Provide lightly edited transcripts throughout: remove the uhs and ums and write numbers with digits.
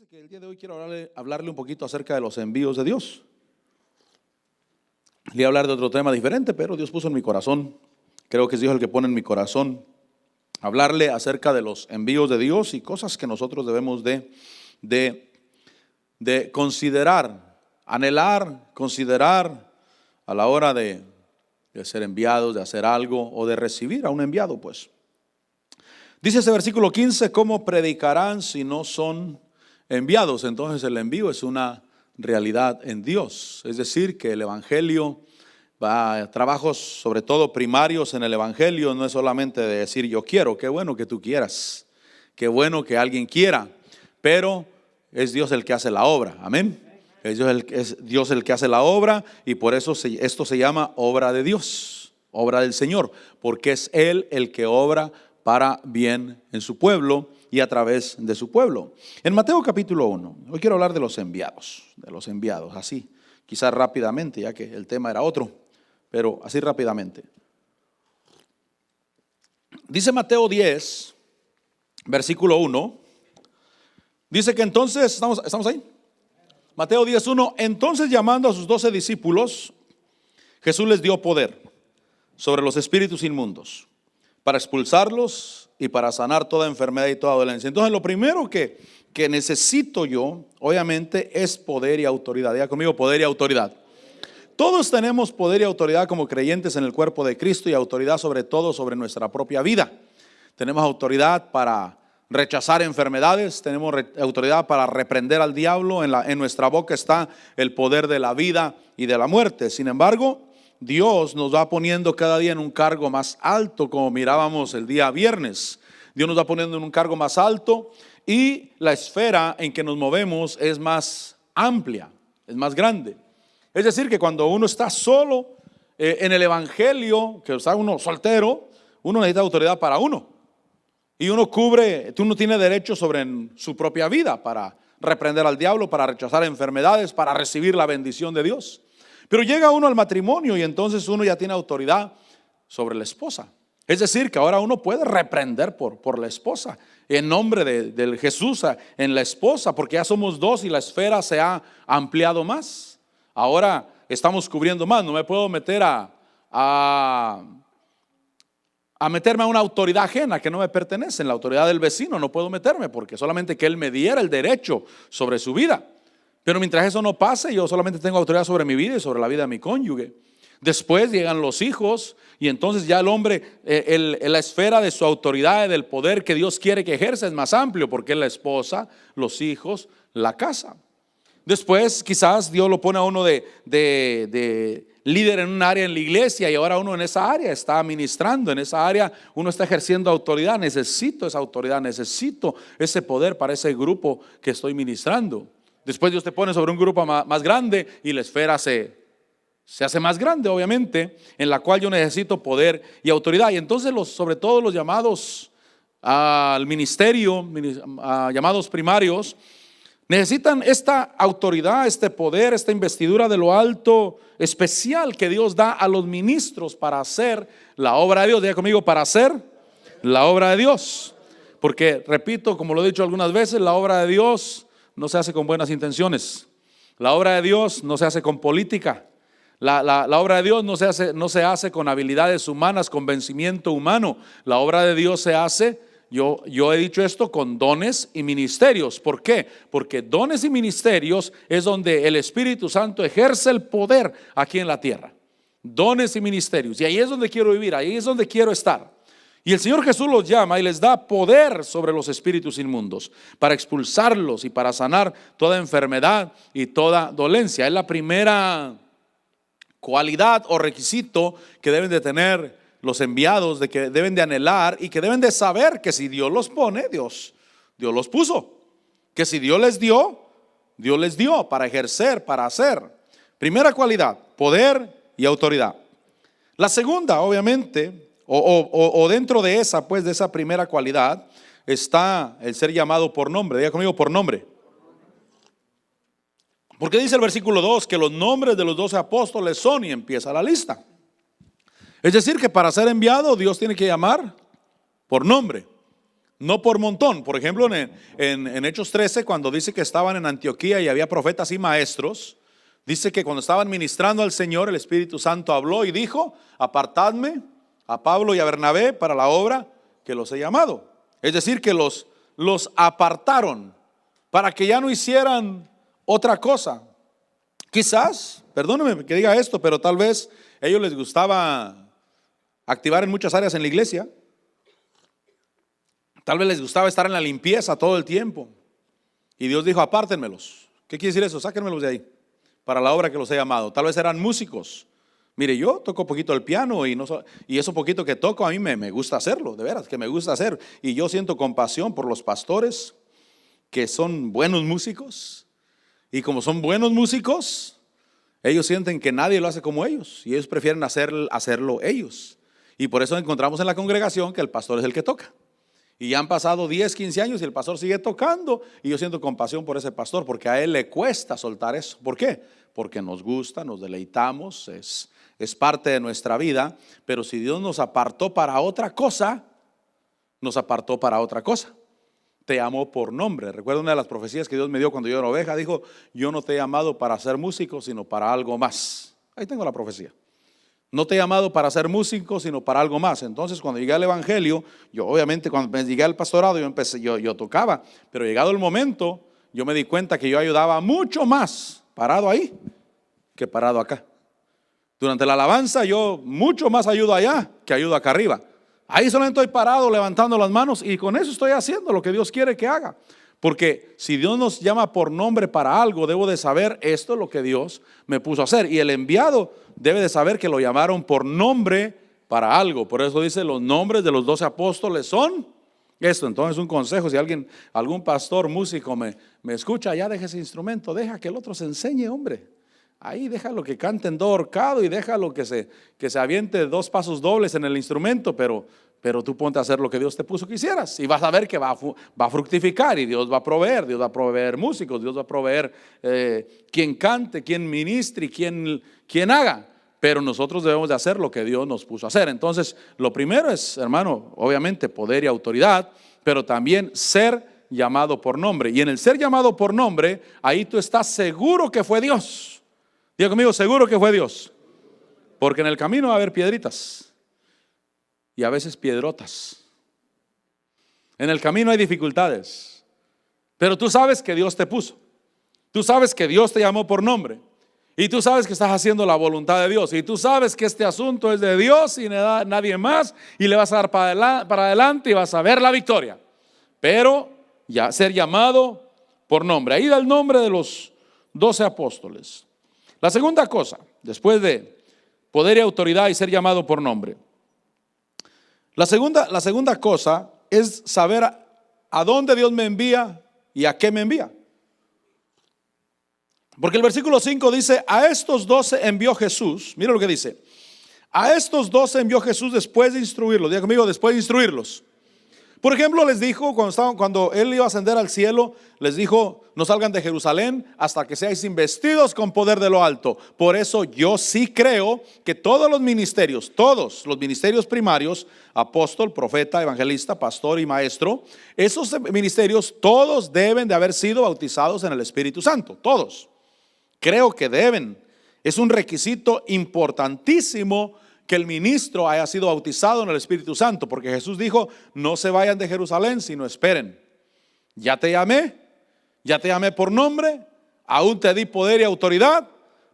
Fíjese que el día de hoy quiero hablarle un poquito acerca de los envíos de Dios. Le voy a hablar de otro tema diferente, pero Dios puso en mi corazón, creo que es Dios el que pone en mi corazón, hablarle acerca de los envíos de Dios y cosas que nosotros debemos de considerar, anhelar, considerar a la hora de ser enviados, de hacer algo o de recibir a un enviado, pues. Dice ese versículo 15, ¿cómo predicarán si no son enviados? Entonces el envío es una realidad en Dios. Es decir, que el evangelio, trabajos sobre todo primarios en el evangelio, no es solamente de decir yo quiero, qué bueno que tú quieras, qué bueno que alguien quiera, pero es Dios el que hace la obra, amén. Es Dios el que hace la obra y por eso esto se llama obra de Dios, obra del Señor, porque es Él el que obra para bien en su pueblo y a través de su pueblo. En Mateo capítulo 1, hoy quiero hablar de los enviados, así, quizás rápidamente, ya que el tema era otro, pero así rápidamente. Dice Mateo 10, versículo 1, dice que entonces, ¿estamos ahí? Mateo 10, 1, entonces llamando a sus 12 discípulos, Jesús les dio poder sobre los espíritus inmundos, para expulsarlos y para sanar toda enfermedad y toda dolencia. Entonces lo primero que necesito yo, obviamente, es poder y autoridad. Diga conmigo, poder y autoridad. Todos tenemos poder y autoridad como creyentes en el cuerpo de Cristo y autoridad sobre todo sobre nuestra propia vida. Tenemos autoridad para rechazar enfermedades, tenemos autoridad para reprender al diablo, en nuestra boca está el poder de la vida y de la muerte. Sin embargo, Dios nos va poniendo cada día en un cargo más alto, como mirábamos el día viernes. Dios nos va poniendo en un cargo más alto y la esfera en que nos movemos es más amplia, es más grande. Es decir, que cuando uno está solo en el evangelio, que está uno soltero, uno necesita autoridad para uno. Y uno tiene derecho sobre su propia vida para reprender al diablo, para rechazar enfermedades, para recibir la bendición de Dios. Pero llega uno al matrimonio y entonces uno ya tiene autoridad sobre la esposa. Es decir, que ahora uno puede reprender por la esposa, en nombre del Jesús en la esposa, porque ya somos dos y la esfera se ha ampliado más. Ahora estamos cubriendo más, no me puedo meter a meterme a una autoridad ajena que no me pertenece, en la autoridad del vecino no puedo meterme, porque solamente que él me diera el derecho sobre su vida. Pero mientras eso no pase, yo solamente tengo autoridad sobre mi vida y sobre la vida de mi cónyuge. Después llegan los hijos y entonces ya el hombre, la esfera de su autoridad y del poder que Dios quiere que ejerza es más amplio, porque es la esposa, los hijos, la casa. Después quizás Dios lo pone a uno de líder en un área en la iglesia y ahora uno en esa área está ministrando, en esa área uno está ejerciendo autoridad. Necesito esa autoridad, necesito ese poder para ese grupo que estoy ministrando. Después Dios te pone sobre un grupo más grande y la esfera se hace más grande, obviamente, en la cual yo necesito poder y autoridad. Y entonces sobre todo los llamados al ministerio, llamados primarios, necesitan esta autoridad, este poder, esta investidura de lo alto especial que Dios da a los ministros para hacer la obra de Dios. Diga conmigo, para hacer la obra de Dios. Porque, repito, como lo he dicho algunas veces, la obra de Dios no se hace con buenas intenciones. La obra de Dios no se hace con política. La obra de Dios no se hace con habilidades humanas, convencimiento humano. La obra de Dios se hace, yo he dicho esto, con dones y ministerios. ¿Por qué? Porque dones y ministerios es donde el Espíritu Santo ejerce el poder aquí en la tierra. Dones y ministerios. Y ahí es donde quiero vivir, ahí es donde quiero estar. Y el Señor Jesús los llama y les da poder sobre los espíritus inmundos para expulsarlos y para sanar toda enfermedad y toda dolencia. Es la primera cualidad o requisito que deben de tener los enviados, de que deben de anhelar y que deben de saber que si Dios los pone, Dios los puso. Que si Dios les dio para ejercer, para hacer. Primera cualidad, poder y autoridad. La segunda, obviamente, o dentro de esa, pues de esa primera cualidad, está el ser llamado por nombre. Diga conmigo, por nombre. Porque dice el versículo 2 que los nombres de los 12 apóstoles son, y empieza la lista. Es decir, que para ser enviado Dios tiene que llamar por nombre. No por montón. Por ejemplo, en Hechos 13, cuando dice que estaban en Antioquía y había profetas y maestros, dice que cuando estaban ministrando al Señor, el Espíritu Santo habló y dijo: apartadme a Pablo y a Bernabé para la obra que los he llamado. Es decir, que los apartaron para que ya no hicieran otra cosa. Quizás, perdónenme que diga esto, pero tal vez a ellos les gustaba activar en muchas áreas en la iglesia. Tal vez les gustaba estar en la limpieza todo el tiempo. Y Dios dijo: apártenmelos. ¿Qué quiere decir eso? Sáquenmelos de ahí para la obra que los he llamado. Tal vez eran músicos. Mire, yo toco poquito el piano y eso poquito que toco a mí me gusta hacerlo, de veras que me gusta hacer. Y yo siento compasión por los pastores que son buenos músicos. Y como son buenos músicos, ellos sienten que nadie lo hace como ellos. Y ellos prefieren hacerlo ellos. Y por eso encontramos en la congregación que el pastor es el que toca. Y ya han pasado 10, 15 años y el pastor sigue tocando. Y yo siento compasión por ese pastor, porque a él le cuesta soltar eso. ¿Por qué? Porque nos gusta, nos deleitamos, es parte de nuestra vida. Pero si Dios nos apartó para otra cosa, nos apartó para otra cosa. Te llamó por nombre. Recuerdo una de las profecías que Dios me dio cuando yo era oveja. Dijo: yo no te he llamado para ser músico, sino para algo más. Ahí tengo la profecía. No te he llamado para ser músico, sino para algo más. Entonces, cuando llegué al evangelio, yo obviamente cuando llegué al pastorado, yo tocaba. Pero llegado el momento, yo me di cuenta que yo ayudaba mucho más parado ahí que parado acá. Durante la alabanza yo mucho más ayudo allá que ayudo acá arriba. Ahí solamente estoy parado levantando las manos y con eso estoy haciendo lo que Dios quiere que haga. Porque si Dios nos llama por nombre para algo, debo de saber esto es lo que Dios me puso a hacer. Y el enviado debe de saber que lo llamaron por nombre para algo. Por eso dice: los nombres de los 12 apóstoles son esto. Entonces, un consejo: si algún pastor, músico me escucha, ya deja ese instrumento, deja que el otro se enseñe, hombre. Ahí déjalo que cante en do ahorcado y déjalo que se aviente 2 pasos dobles en el instrumento, pero tú ponte a hacer lo que Dios te puso que hicieras y vas a ver que va a fructificar y Dios va a proveer músicos, Dios va a proveer quien cante, quien ministre y quien haga. Pero nosotros debemos de hacer lo que Dios nos puso a hacer. Entonces, lo primero es, hermano, obviamente poder y autoridad, pero también ser llamado por nombre. Y en el ser llamado por nombre, ahí tú estás seguro que fue Dios. Diga conmigo: seguro que fue Dios. Porque en el camino va a haber piedritas y a veces piedrotas. En el camino hay dificultades, pero tú sabes que Dios te puso. Tú sabes que Dios te llamó por nombre. Y tú sabes que estás haciendo la voluntad de Dios. Y tú sabes que este asunto es de Dios y nadie más. Y le vas a dar para adelante y vas a ver la victoria. Pero ya ser llamado por nombre. Ahí da el nombre de los 12 apóstoles. La segunda cosa, después de poder y autoridad y ser llamado por nombre, la segunda cosa es saber a dónde Dios me envía y a qué me envía. Porque el versículo 5 dice: a estos 12 envió Jesús. Mira lo que dice: a estos 12 envió Jesús después de instruirlos. Diga conmigo: después de instruirlos. Por ejemplo, les dijo cuando Él iba a ascender al cielo, les dijo: no salgan de Jerusalén hasta que seáis investidos con poder de lo alto. Por eso yo sí creo que todos los ministerios primarios, apóstol, profeta, evangelista, pastor y maestro, esos ministerios todos deben de haber sido bautizados en el Espíritu Santo. Todos. Creo que deben. Es un requisito importantísimo que el ministro haya sido bautizado en el Espíritu Santo, porque Jesús dijo: no se vayan de Jerusalén, sino esperen. Ya te llamé por nombre, aún te di poder y autoridad,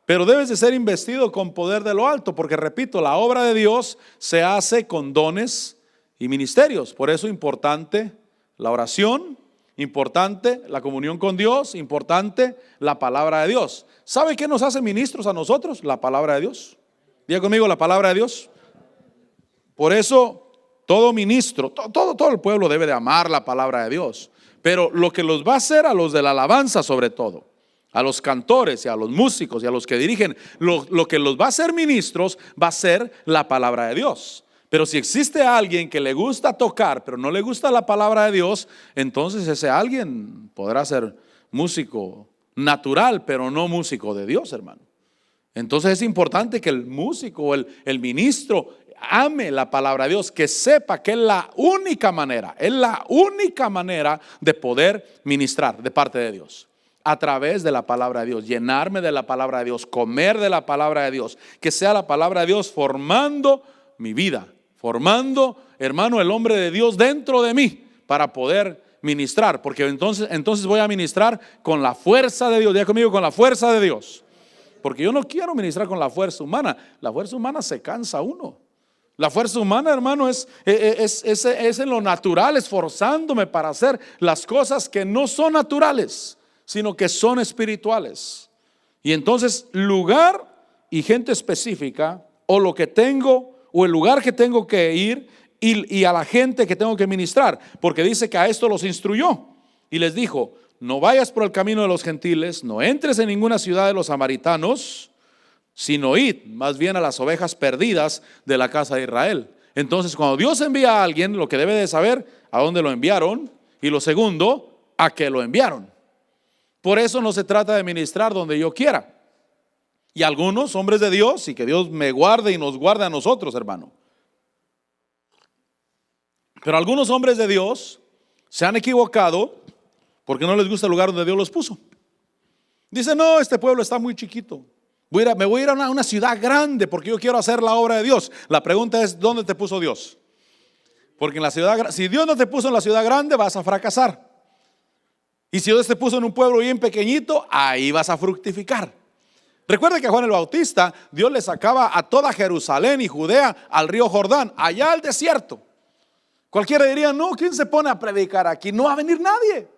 pero debes de ser investido con poder de lo alto, porque repito, la obra de Dios se hace con dones y ministerios. Por eso importante la oración, importante la comunión con Dios, importante la palabra de Dios. ¿Sabe qué nos hace ministros a nosotros? La palabra de Dios. Diga conmigo: la palabra de Dios. Por eso todo ministro, todo el pueblo debe de amar la palabra de Dios. Pero lo que los va a hacer a los de la alabanza, sobre todo, a los cantores y a los músicos y a los que dirigen, lo que los va a hacer ministros va a ser la palabra de Dios. Pero si existe alguien que le gusta tocar, pero no le gusta la palabra de Dios, entonces ese alguien podrá ser músico natural, pero no músico de Dios, hermano. Entonces es importante que el músico o el ministro ame la palabra de Dios, que sepa que es la única manera de poder ministrar de parte de Dios. A través de la palabra de Dios, llenarme de la palabra de Dios, comer de la palabra de Dios, que sea la palabra de Dios formando mi vida, formando, hermano, el hombre de Dios dentro de mí para poder ministrar, porque entonces voy a ministrar con la fuerza de Dios. Diga conmigo, con la fuerza de Dios. Porque yo no quiero ministrar con la fuerza humana. La fuerza humana se cansa uno. La fuerza humana, hermano, es en lo natural, esforzándome para hacer las cosas que no son naturales, sino que son espirituales. Y entonces lugar y gente específica, o lo que tengo, o el lugar que tengo que ir, y a la gente que tengo que ministrar, porque dice que a esto los instruyó y les dijo: no vayas por el camino de los gentiles, no entres en ninguna ciudad de los samaritanos, sino id más bien a las ovejas perdidas de la casa de Israel. Entonces, cuando Dios envía a alguien, lo que debe de saber: a dónde lo enviaron, y lo segundo, a qué lo enviaron. Por eso no se trata de ministrar donde yo quiera. Y algunos hombres de Dios, y que Dios me guarde y nos guarde a nosotros, hermano, pero algunos hombres de Dios se han equivocado porque no les gusta el lugar donde Dios los puso. Dicen: no, este pueblo está muy chiquito, me voy a ir a una ciudad grande porque yo quiero hacer la obra de Dios. La pregunta es: ¿dónde te puso Dios? Porque en la ciudad, si Dios no te puso en la ciudad grande, vas a fracasar. Y si Dios te puso en un pueblo bien pequeñito, ahí vas a fructificar. Recuerde que a Juan el Bautista, Dios le sacaba a toda Jerusalén y Judea al río Jordán, allá al desierto. Cualquiera diría: no, ¿quién se pone a predicar aquí? No va a venir nadie.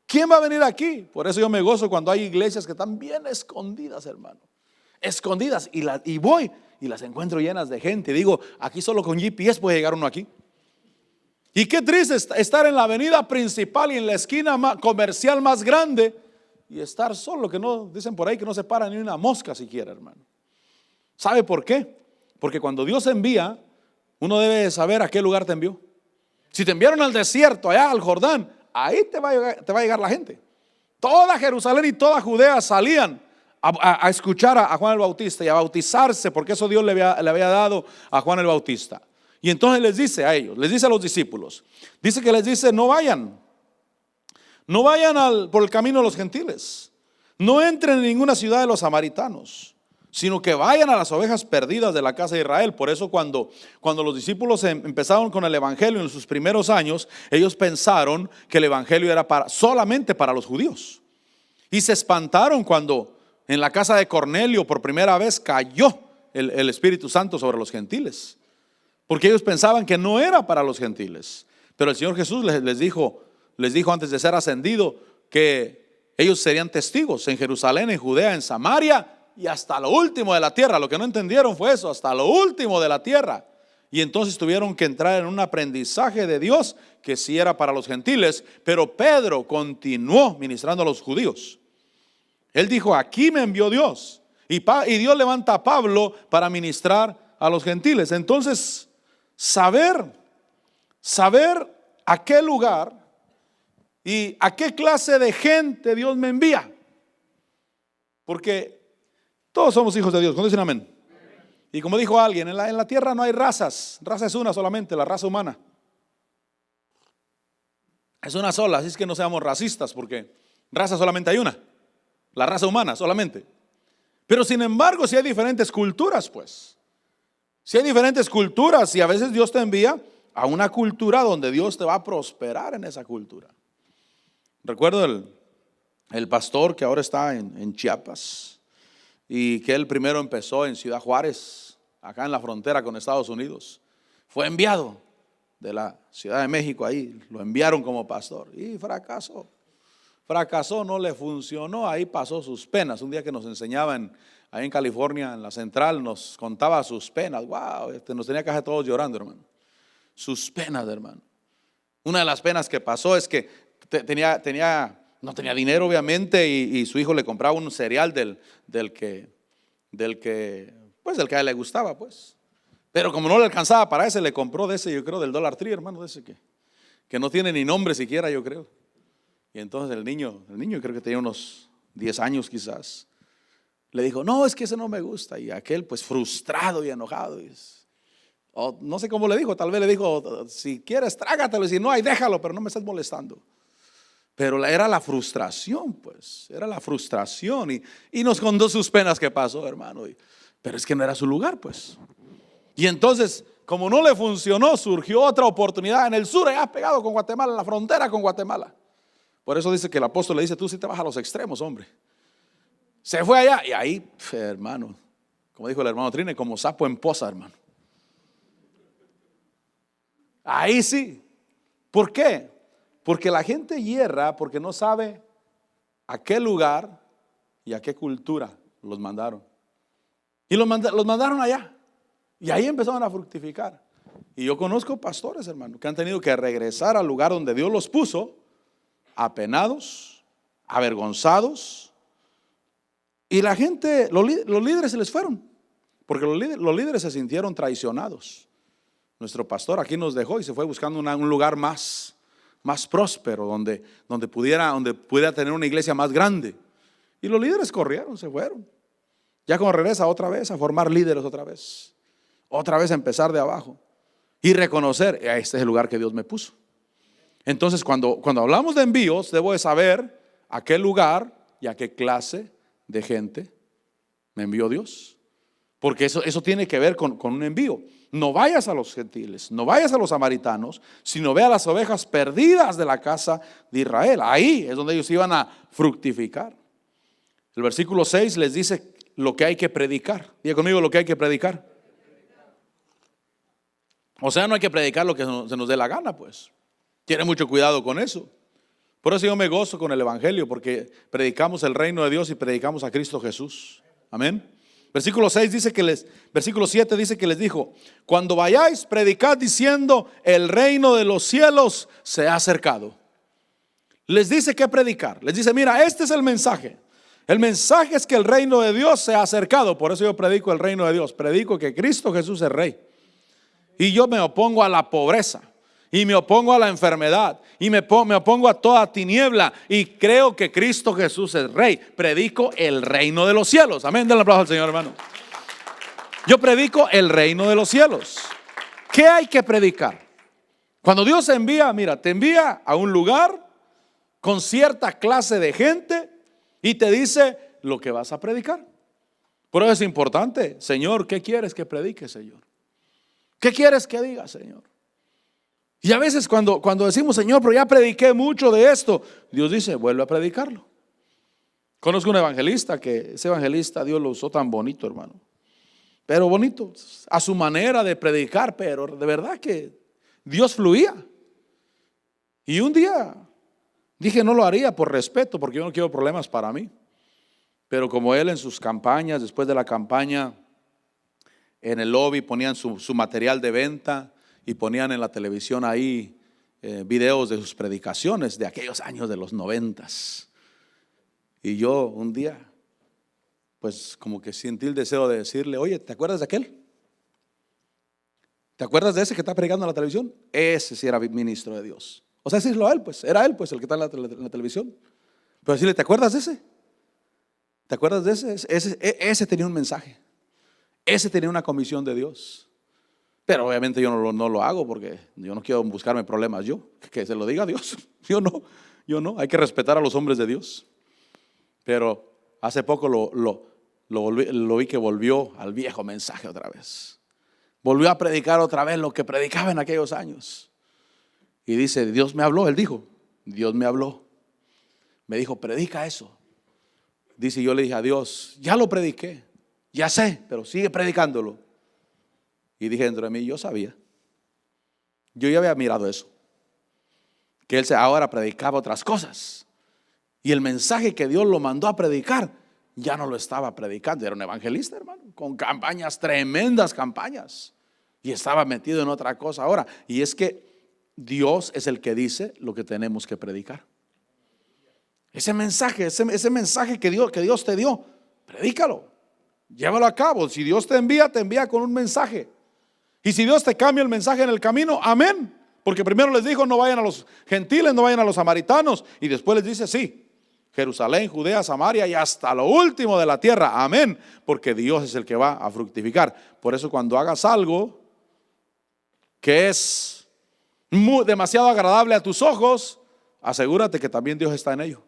¿Quién va a venir aquí? Por eso yo me gozo cuando hay iglesias que están bien escondidas, hermano. Escondidas, y voy y las encuentro llenas de gente. Digo: aquí solo con GPS puede llegar uno aquí. Y qué triste estar en la avenida principal y en la esquina comercial más grande y estar solo, que no, dicen por ahí que no se para ni una mosca siquiera, hermano. ¿Sabe por qué? Porque cuando Dios envía, uno debe saber a qué lugar te envió. Si te enviaron al desierto, allá al Jordán, ahí te va a llegar la gente. Toda Jerusalén y toda Judea salían a escuchar a Juan el Bautista y a bautizarse, porque eso Dios le había dado a Juan el Bautista. Y entonces les dice a ellos, les dice a los discípulos, les dice: no vayan por el camino de los gentiles, no entren en ninguna ciudad de los samaritanos, sino que vayan a las ovejas perdidas de la casa de Israel. Por eso cuando los discípulos empezaron con el evangelio en sus primeros años, ellos pensaron que el evangelio era solamente para los judíos. Y se espantaron cuando en la casa de Cornelio por primera vez cayó el Espíritu Santo sobre los gentiles, porque ellos pensaban que no era para los gentiles. Pero el Señor Jesús les dijo antes de ser ascendido que ellos serían testigos en Jerusalén, en Judea, en Samaria y hasta lo último de la tierra. Lo que no entendieron fue eso: hasta lo último de la tierra. Y entonces tuvieron que entrar en un aprendizaje de Dios que sí era para los gentiles. Pero Pedro continuó ministrando a los judíos. Él dijo: aquí me envió Dios. Y Dios levanta a Pablo para ministrar a los gentiles. Entonces, saber a qué lugar y a qué clase de gente Dios me envía. Porque todos somos hijos de Dios. ¿Cuándo dicen amén? Y como dijo alguien, en la tierra no hay razas. Raza es una solamente, la raza humana. Es una sola, así es que no seamos racistas, porque raza solamente hay una, la raza humana solamente. Pero sin embargo, si hay diferentes culturas, pues. Si hay diferentes culturas, y a veces Dios te envía a una cultura donde Dios te va a prosperar en esa cultura. Recuerdo el pastor que ahora está en Chiapas, y que él primero empezó en Ciudad Juárez, acá en la frontera con Estados Unidos. Fue enviado de la Ciudad de México, ahí lo enviaron como pastor y fracasó, no le funcionó. Ahí pasó sus penas. Un día que nos enseñaban ahí en California, en la central, nos contaba sus penas. Wow, nos tenía que hacer todos llorando, hermano. Sus penas, hermano. Una de las penas que pasó es que no tenía dinero, obviamente, y su hijo le compraba un cereal del que a él le gustaba, pues. Pero como no le alcanzaba para ese, le compró de ese, yo creo, del Dollar Tree, hermano, de ese que no tiene ni nombre siquiera, yo creo. Y entonces el niño creo que tenía unos 10 años quizás, le dijo: no, es que ese no me gusta. Y aquel, pues frustrado y enojado, O no sé cómo le dijo, tal vez le dijo, si quieres trágatelo, y si no hay déjalo, pero no me estés molestando. Pero era la frustración, pues, era la frustración. Y nos contó sus penas que pasó, hermano. Pero es que no era su lugar, pues. Y entonces, como no le funcionó, surgió otra oportunidad en el sur, allá pegado con Guatemala, en la frontera con Guatemala. Por eso dice que el apóstol le dice, tú sí te vas a los extremos, hombre. Se fue allá y ahí, hermano, como dijo el hermano Trine, como sapo en poza, hermano. Ahí sí. ¿Por qué? Porque la gente hierra porque no sabe a qué lugar y a qué cultura los mandaron. Y los mandaron allá. Y ahí empezaron a fructificar. Y yo conozco pastores, hermano, que han tenido que regresar al lugar donde Dios los puso, apenados, avergonzados. Y la gente, los líderes se les fueron. Porque los líderes se sintieron traicionados. Nuestro pastor aquí nos dejó y se fue buscando un lugar más próspero, donde pudiera tener una iglesia más grande. Y los líderes corrieron, se fueron. Ya cuando regresa otra vez a formar líderes otra vez a empezar de abajo y reconocer, este es el lugar que Dios me puso. Entonces cuando hablamos de envíos, debo de saber a qué lugar y a qué clase de gente me envió Dios. Porque eso tiene que ver con un envío. No vayas a los gentiles, no vayas a los samaritanos, sino ve a las ovejas perdidas de la casa de Israel. Ahí es donde ellos iban a fructificar. El versículo 6 les dice lo que hay que predicar. Diga conmigo lo que hay que predicar. O sea, no hay que predicar lo que se nos dé la gana, pues. Tiene mucho cuidado con eso. Por eso yo me gozo con el evangelio, porque predicamos el reino de Dios y predicamos a Cristo Jesús. Amén. Versículo 7 dice que les dijo: cuando vayáis, predicad diciendo, el reino de los cielos se ha acercado. Les dice que predicar. Les dice, mira, este es el mensaje. El mensaje es que el reino de Dios se ha acercado. Por eso yo predico el reino de Dios. Predico que Cristo Jesús es rey. Y yo me opongo a la pobreza, y me opongo a la enfermedad, y me opongo a toda tiniebla, y creo que Cristo Jesús es rey. Predico el reino de los cielos. Amén, denle un aplauso al Señor, hermano. Yo predico el reino de los cielos. ¿Qué hay que predicar? Cuando Dios envía, mira, te envía a un lugar con cierta clase de gente y te dice lo que vas a predicar. Por eso es importante, Señor, ¿qué quieres que predique, Señor? ¿Qué quieres que diga, Señor? Y a veces cuando decimos, Señor, pero ya prediqué mucho de esto, Dios dice, vuelve a predicarlo. Conozco un evangelista que ese evangelista Dios lo usó tan bonito, hermano. Pero bonito, a su manera de predicar, pero de verdad que Dios fluía. Y un día dije, no lo haría por respeto, porque yo no quiero problemas para mí. Pero como él en sus campañas, después de la campaña, en el lobby ponían su material de venta y ponían en la televisión ahí videos de sus predicaciones de aquellos años de los 90s. Y yo un día, pues como que sentí el deseo de decirle, oye, ¿te acuerdas de aquel? ¿Te acuerdas de ese que está predicando en la televisión? Ese sí era ministro de Dios. O sea, decirlo a él, pues era él, pues el que está en la televisión. Pero decirle, ¿te acuerdas de ese? ¿Te acuerdas de ese? Ese tenía un mensaje. Ese tenía una comisión de Dios. Pero obviamente yo no lo hago porque yo no quiero buscarme problemas yo. Que se lo diga Dios. Yo no. Hay que respetar a los hombres de Dios. Pero hace poco lo vi que volvió al viejo mensaje otra vez. Volvió a predicar otra vez lo que predicaba en aquellos años. Y dice, Dios me habló. Él dijo, Dios me habló. Me dijo, predica eso. Dice, yo le dije a Dios, ya lo prediqué. Ya sé, pero sigue predicándolo. Y dije dentro de mí, yo sabía. Yo ya había mirado eso. Que él ahora predicaba otras cosas. Y el mensaje que Dios lo mandó a predicar, ya no lo estaba predicando. Era un evangelista, hermano, con campañas, tremendas campañas. Y estaba metido en otra cosa ahora. Y es que Dios es el que dice lo que tenemos que predicar. Ese mensaje que Dios te dio, predícalo. Llévalo a cabo. Si Dios te envía con un mensaje. Y si Dios te cambia el mensaje en el camino, amén. Porque primero les dijo, no vayan a los gentiles, no vayan a los samaritanos. Y después les dice, sí, Jerusalén, Judea, Samaria y hasta lo último de la tierra, amén. Porque Dios es el que va a fructificar. Por eso cuando hagas algo, que es demasiado agradable a tus ojos, asegúrate que también Dios está en ello.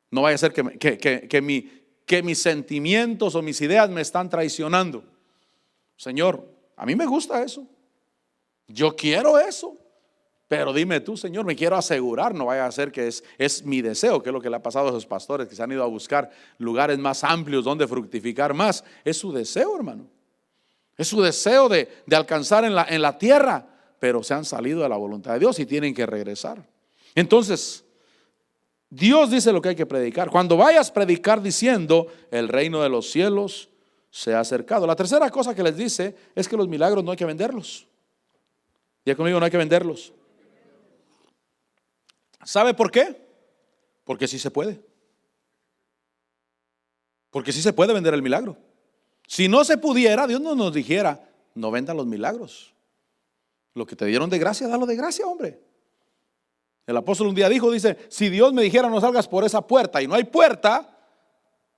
No vaya a ser que mis sentimientos o mis ideas me están traicionando. Señor, a mí me gusta eso, yo quiero eso, pero dime tú, Señor, me quiero asegurar, no vaya a ser que es mi deseo, que es lo que le ha pasado a esos pastores que se han ido a buscar lugares más amplios donde fructificar más. Es su deseo, hermano, es su deseo de alcanzar en la tierra, pero se han salido de la voluntad de Dios y tienen que regresar. Entonces Dios dice lo que hay que predicar. Cuando vayas a predicar diciendo, el reino de los cielos se ha acercado. La tercera cosa que les dice es que los milagros no hay que venderlos. Diga conmigo, no hay que venderlos. ¿Sabe por qué? Porque sí se puede. Porque sí se puede vender el milagro. Si no se pudiera, Dios no nos dijera, no vendan los milagros. Lo que te dieron de gracia, dalo de gracia, hombre. El apóstol un día dice, si Dios me dijera no salgas por esa puerta y no hay puerta,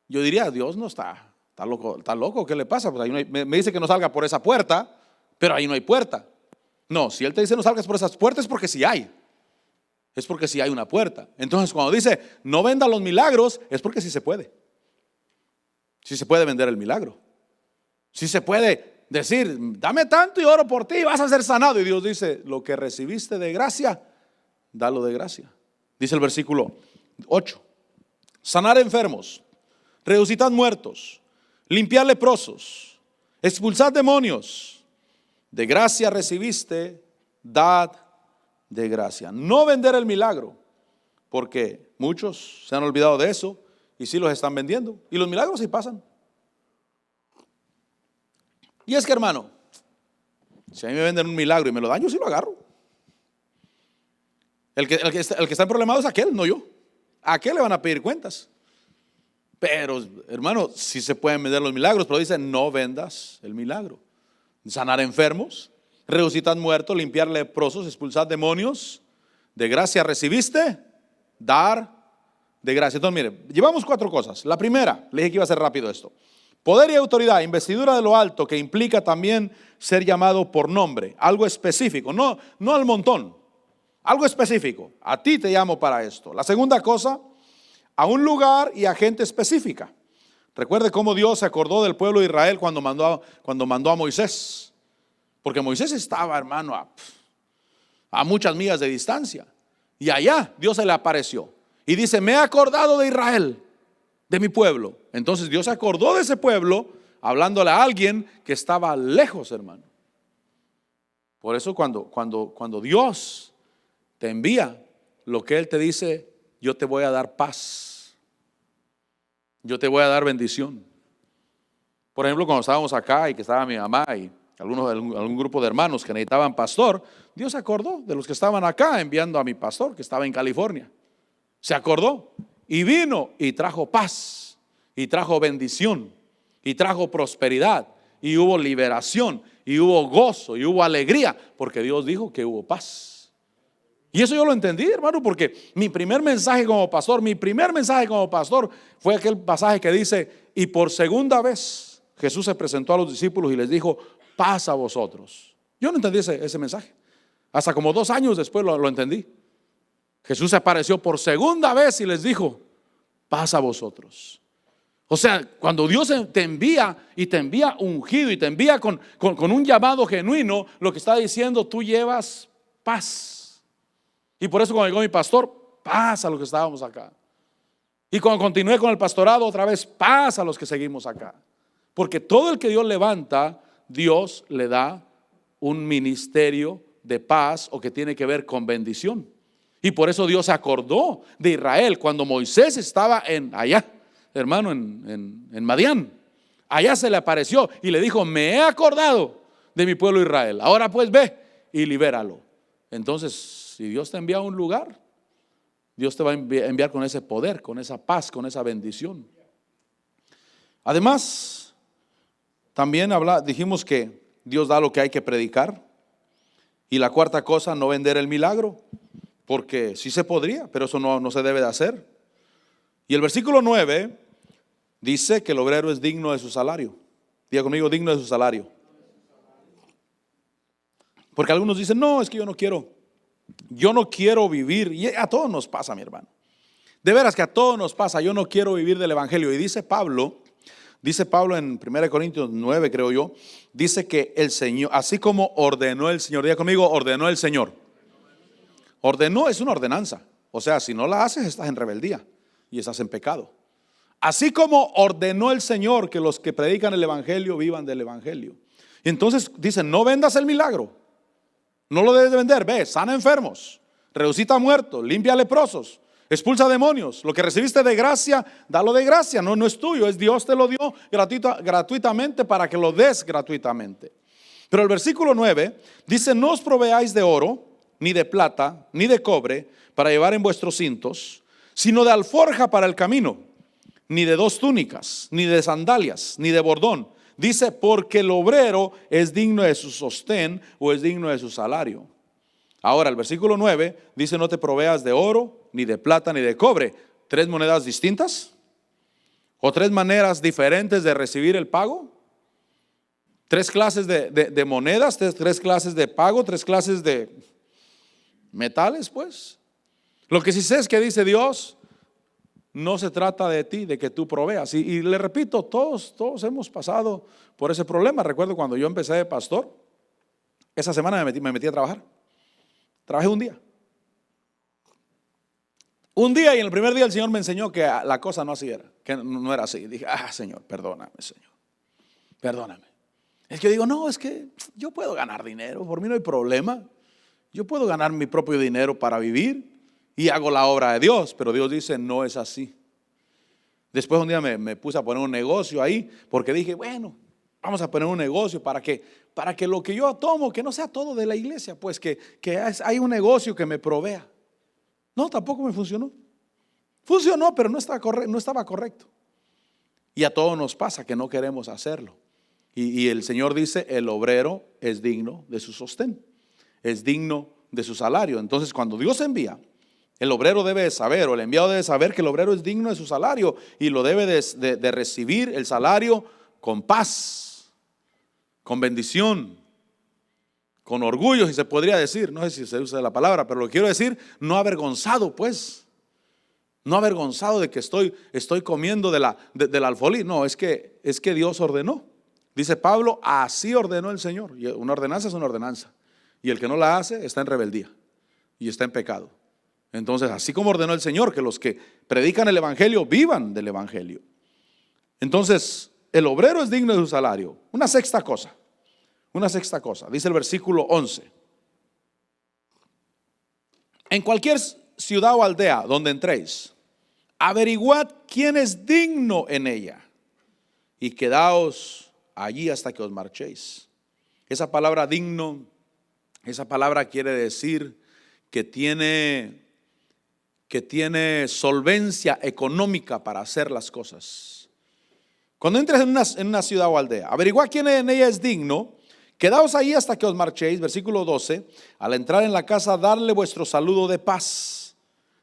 yo diría, Dios no está loco, ¿qué le pasa? Pues ahí no hay, me dice que no salga por esa puerta, pero ahí no hay puerta. No, si Él te dice no salgas por esas puertas es porque sí hay. Es porque sí hay una puerta. Entonces cuando dice no venda los milagros, es porque sí se puede. Sí se puede vender el milagro. Sí se puede decir, dame tanto y oro por ti y vas a ser sanado. Y Dios dice, lo que recibiste de gracia, dalo de gracia. Dice el versículo 8, sanar enfermos, resucitar muertos, limpiar leprosos, expulsar demonios. De gracia recibiste, dad de gracia. No vender el milagro, porque muchos se han olvidado de eso y sí los están vendiendo. Y los milagros sí pasan. Y es que, hermano, si a mí me venden un milagro y me lo dan, yo sí lo agarro. El que está en problemado es aquel, no yo. ¿A aquel le van a pedir cuentas? Pero, hermano, sí se pueden vender los milagros, pero dice no vendas el milagro. Sanar enfermos, resucitar muertos, limpiar leprosos, expulsar demonios. De gracia recibiste, dar de gracia. Entonces, mire, llevamos 4 cosas. La primera, le dije que iba a ser rápido esto. Poder y autoridad, investidura de lo alto, que implica también ser llamado por nombre, algo específico, no al montón, algo específico. A ti te llamo para esto. La segunda cosa, a un lugar y a gente específica. Recuerde cómo Dios se acordó del pueblo de Israel cuando mandó a Moisés. Porque Moisés estaba, hermano, a muchas millas de distancia. Y allá Dios se le apareció. Y dice, me he acordado de Israel, de mi pueblo. Entonces Dios se acordó de ese pueblo, hablándole a alguien que estaba lejos, hermano. Por eso cuando Dios te envía, lo que Él te dice, yo te voy a dar paz. Yo te voy a dar bendición. Por ejemplo, cuando estábamos acá y que estaba mi mamá y algún grupo de hermanos que necesitaban pastor, Dios se acordó de los que estaban acá enviando a mi pastor que estaba en California. Se acordó y vino y trajo paz y trajo bendición y trajo prosperidad y hubo liberación y hubo gozo y hubo alegría porque Dios dijo que hubo paz. Y eso yo lo entendí, hermano, porque mi primer mensaje como pastor fue aquel pasaje que dice, y por segunda vez Jesús se presentó a los discípulos y les dijo, paz a vosotros. Yo no entendí ese mensaje. Hasta como 2 años después lo entendí. Jesús se apareció por segunda vez y les dijo, paz a vosotros. O sea, cuando Dios te envía y te envía ungido y te envía con un llamado genuino, lo que está diciendo, tú llevas paz. Y por eso cuando llegó mi pastor, paz a los que estábamos acá. Y cuando continué con el pastorado, otra vez paz a los que seguimos acá. Porque todo el que Dios levanta, Dios le da un ministerio de paz o que tiene que ver con bendición. Y por eso Dios se acordó de Israel cuando Moisés estaba allá, hermano, en Madián. Allá se le apareció y le dijo, me he acordado de mi pueblo Israel. Ahora pues ve y libéralo. Entonces, si Dios te envía a un lugar, Dios te va a enviar con ese poder, con esa paz, con esa bendición. Además, también dijimos que Dios da lo que hay que predicar. Y la cuarta cosa, no vender el milagro, porque sí se podría, pero eso no se debe de hacer. Y el versículo 9 dice que el obrero es digno de su salario. Diga conmigo, digno de su salario. Porque algunos dicen, no, es que yo no quiero vivir. Y a todos nos pasa, mi hermano. De veras que a todos nos pasa, yo no quiero vivir del evangelio. Y dice Pablo en 1 Corintios 9, creo yo, dice que el Señor, así como ordenó el Señor, diga conmigo, ordenó el Señor. Ordenó es una ordenanza. O sea, si no la haces, estás en rebeldía y estás en pecado. Así como ordenó el Señor que los que predican el evangelio vivan del evangelio. Y entonces dicen, no vendas el milagro. No lo debes de vender. Ve, sana enfermos, resucita muertos, limpia leprosos, expulsa demonios. Lo que recibiste de gracia, dalo de gracia. No es tuyo, es Dios te lo dio gratuitamente para que lo des gratuitamente. Pero el versículo 9 dice, no os proveáis de oro, ni de plata, ni de cobre para llevar en vuestros cintos, sino de alforja para el camino, ni de 2 túnicas, ni de sandalias, ni de bordón. Dice, porque el obrero es digno de su sostén o es digno de su salario. Ahora el versículo 9 dice, no te proveas de oro, ni de plata, ni de cobre. 3 monedas distintas o 3 maneras diferentes de recibir el pago. 3 clases de monedas, 3 clases de pago, 3 clases de metales, pues. Lo que sí sé es que dice Dios, no se trata de ti, de que tú proveas. Y le repito, todos hemos pasado por ese problema. Recuerdo cuando yo empecé de pastor, esa semana me metí a trabajar. Trabajé un día. Un día, y en el primer día el Señor me enseñó que la cosa no así era, que no era así. Dije, Señor, perdóname, Señor, perdóname. Es que yo digo, no, es que yo puedo ganar dinero, por mí no hay problema. Yo puedo ganar mi propio dinero para vivir y hago la obra de Dios, pero Dios dice, no es así. Después un día me puse a poner un negocio ahí, porque dije, bueno, vamos a poner un negocio para que lo que yo tomo, que no sea todo de la iglesia, pues que hay un negocio que me provea. No, tampoco me funcionó. Funcionó, pero no estaba correcto. Y a todos nos pasa que no queremos hacerlo. Y el Señor dice, el obrero es digno de su sostén, es digno de su salario. Entonces cuando Dios envía, el obrero debe de saber, o el enviado debe saber que el obrero es digno de su salario y lo debe de recibir el salario con paz, con bendición, con orgullo, si se podría decir. No sé si se usa la palabra, pero lo quiero decir, no avergonzado, pues. No avergonzado de que estoy comiendo del alfolí. No, es que Dios ordenó. Dice Pablo, así ordenó el Señor. Y una ordenanza es una ordenanza. Y el que no la hace está en rebeldía y está en pecado. Entonces, así como ordenó el Señor que los que predican el evangelio vivan del evangelio. Entonces, el obrero es digno de su salario. Una sexta cosa, dice el versículo 11. En cualquier ciudad o aldea donde entréis, averiguad quién es digno en ella y quedaos allí hasta que os marchéis. Esa palabra digno, esa palabra quiere decir que tiene solvencia económica para hacer las cosas. Cuando entres en una ciudad o aldea, averiguad quién en ella es digno, quedaos ahí hasta que os marchéis. Versículo 12, al entrar en la casa, darle vuestro saludo de paz.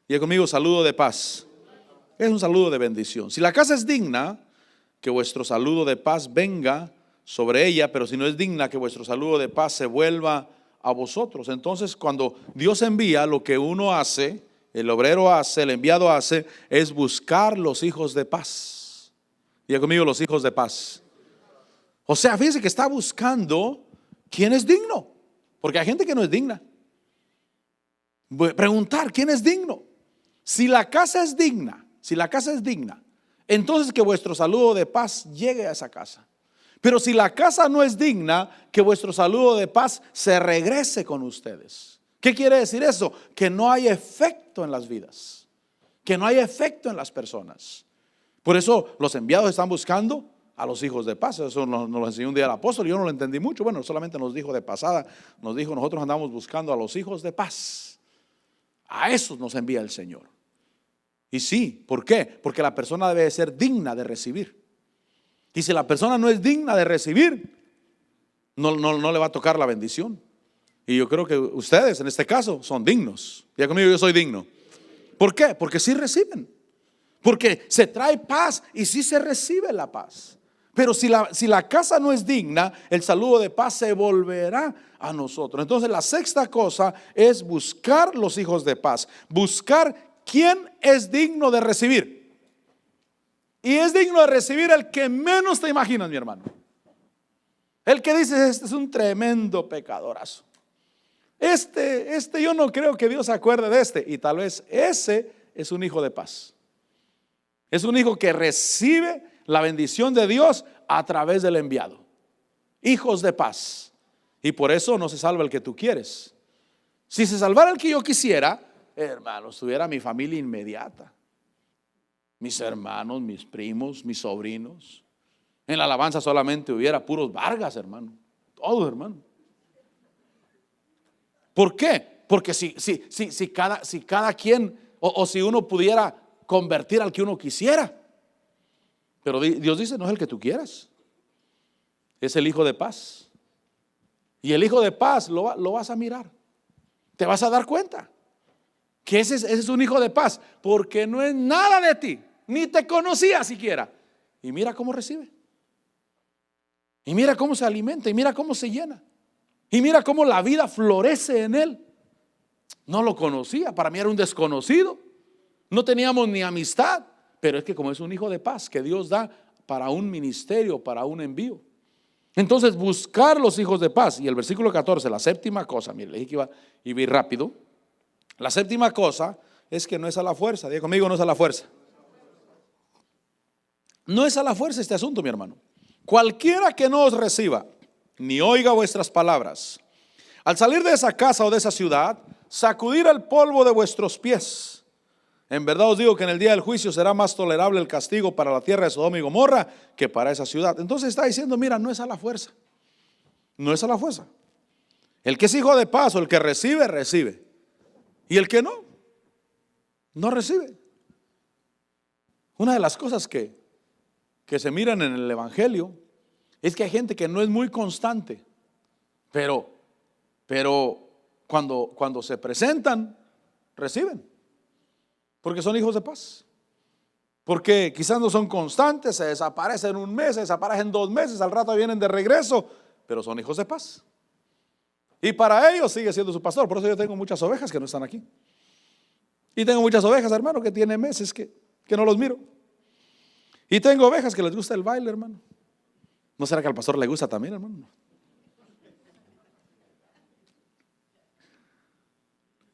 Diga conmigo, saludo de paz. Es un saludo de bendición. Si la casa es digna, que vuestro saludo de paz venga sobre ella, pero si no es digna, que vuestro saludo de paz se vuelva a vosotros. Entonces, cuando Dios envía, lo que uno hace, el obrero hace, el enviado hace, es buscar los hijos de paz. Diga conmigo, los hijos de paz. O sea, fíjense que está buscando quién es digno, porque hay gente que no es digna. Preguntar quién es digno. Si la casa es digna, entonces que vuestro saludo de paz llegue a esa casa. Pero si la casa no es digna, que vuestro saludo de paz se regrese con ustedes. ¿Qué quiere decir eso? Que no hay efecto en las vidas, que no hay efecto en las personas. Por eso los enviados están buscando a los hijos de paz. Eso nos lo enseñó un día el apóstol. Yo no lo entendí mucho. Bueno, solamente nos dijo de pasada, nos dijo, nosotros andamos buscando a los hijos de paz. A esos nos envía el Señor. Y sí, ¿por qué? Porque la persona debe ser digna de recibir. Y si la persona no es digna de recibir, no le va a tocar la bendición. Y yo creo que ustedes en este caso son dignos. Diga conmigo, yo soy digno. ¿Por qué? Porque sí reciben. Porque se trae paz y sí se recibe la paz. Pero si la casa no es digna, el saludo de paz se volverá a nosotros. Entonces la sexta cosa es buscar los hijos de paz. Buscar quién es digno de recibir. Y es digno de recibir el que menos te imaginas, mi hermano. El que dice, este es un tremendo pecadorazo. Este yo no creo que Dios se acuerde de este. Y tal vez ese es un hijo de paz. Es un hijo que recibe la bendición de Dios a través del enviado. Hijos de paz. Y por eso no se salva el que tú quieres. Si se salvara el que yo quisiera, hermano, estuviera mi familia inmediata. Mis hermanos, mis primos, mis sobrinos. En la alabanza solamente hubiera puros Vargas, hermano. Todos, hermano. ¿Por qué? Porque si cada quien o si uno pudiera convertir al que uno quisiera. Pero Dios dice, no es el que tú quieras. Es el hijo de paz. Y el hijo de paz lo vas a mirar. Te vas a dar cuenta que ese es un hijo de paz. Porque no es nada de ti. Ni te conocía siquiera. Y mira cómo recibe. Y mira cómo se alimenta. Y mira cómo se llena. Y mira cómo la vida florece en él. No lo conocía. Para mí era un desconocido. No teníamos ni amistad. Pero es que como es un hijo de paz que Dios da para un ministerio, para un envío. Entonces buscar los hijos de paz. Y el versículo 14, la séptima cosa. Mire, le dije que iba a ir rápido. La séptima cosa es que no es a la fuerza. Diga conmigo, no es a la fuerza. No es a la fuerza este asunto, mi hermano. Cualquiera que no os reciba, ni oiga vuestras palabras, al salir de esa casa o de esa ciudad, sacudir el polvo de vuestros pies. En verdad os digo que en el día del juicio será más tolerable el castigo para la tierra de Sodoma y Gomorra que para esa ciudad. Entonces está diciendo, mira, no es a la fuerza. No es a la fuerza. El que es hijo de paz o el que recibe, recibe. Y el que no, no recibe. Una de las cosas que se miran en el evangelio es que hay gente que no es muy constante, pero cuando se presentan, reciben, porque son hijos de paz. Porque quizás no son constantes, se desaparecen un mes, se desaparecen 2 meses, al rato vienen de regreso, pero son hijos de paz. Y para ellos sigue siendo su pastor. Por eso yo tengo muchas ovejas que no están aquí. Y tengo muchas ovejas, hermano, que tienen meses que no los miro. Y tengo ovejas que les gusta el baile, hermano. ¿No será que al pastor le gusta también, hermano?